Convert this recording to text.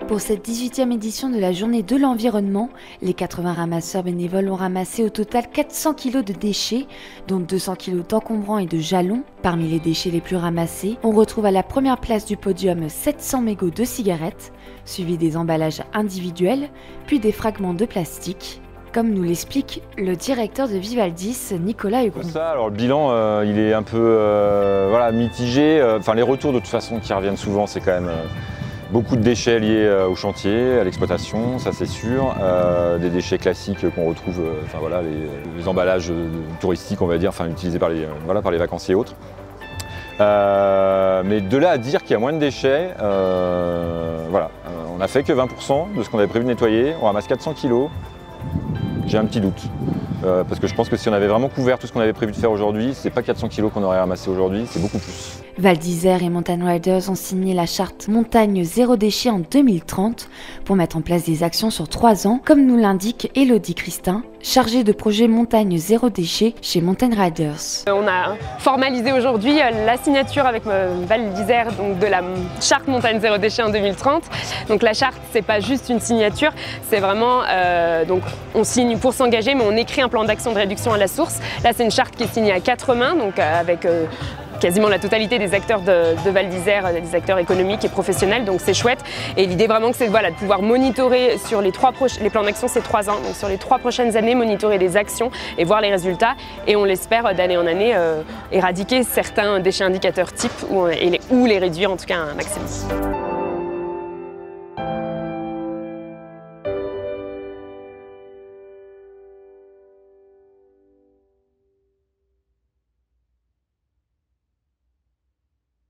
Pour cette 18e édition de la Journée de l'environnement, les 80 ramasseurs bénévoles ont ramassé au total 400 kg de déchets, dont 200 kg d'encombrants et de jalons. Parmi les déchets les plus ramassés, on retrouve à la première place du podium 700 mégots de cigarettes, suivis des emballages individuels, puis des fragments de plastique. Comme nous l'explique le directeur de Vivaldis, Nicolas Hugon. Alors le bilan, il est un peu mitigé. Les retours de toute façon qui reviennent souvent, c'est quand même beaucoup de déchets liés au chantier, à l'exploitation, ça c'est sûr. Des déchets classiques qu'on retrouve, les emballages touristiques, on va dire, utilisés par les vacanciers et autres. Mais de là à dire qu'il y a moins de déchets, on n'a fait que 20% de ce qu'on avait prévu de nettoyer. On ramasse 400 kg. J'ai un petit doute, parce que je pense que si on avait vraiment couvert tout ce qu'on avait prévu de faire aujourd'hui, c'est pas 400 kg qu'on aurait ramassé aujourd'hui, c'est beaucoup plus. Val d'Isère et Mountain Riders ont signé la charte Montagne Zéro Déchet en 2030 pour mettre en place des actions sur 3 ans, comme nous l'indique Elodie Christin, chargée de projet Montagne Zéro Déchet chez Mountain Riders. On a formalisé aujourd'hui la signature avec Val d'Isère de la charte Montagne Zéro Déchet en 2030. Donc la charte, c'est pas juste une signature, c'est vraiment on signe pour s'engager, mais on écrit un plan d'action de réduction à la source. Là, c'est une charte qui est signée à 4 mains, donc avec quasiment la totalité des acteurs de Val d'Isère, des acteurs économiques et professionnels, donc c'est chouette. Et l'idée vraiment c'est de pouvoir monitorer sur les plans d'action, c'est 3 ans, donc sur les 3 prochaines années, monitorer les actions et voir les résultats. Et on l'espère d'année en année éradiquer certains déchets indicateurs types ou les réduire en tout cas à un maximum.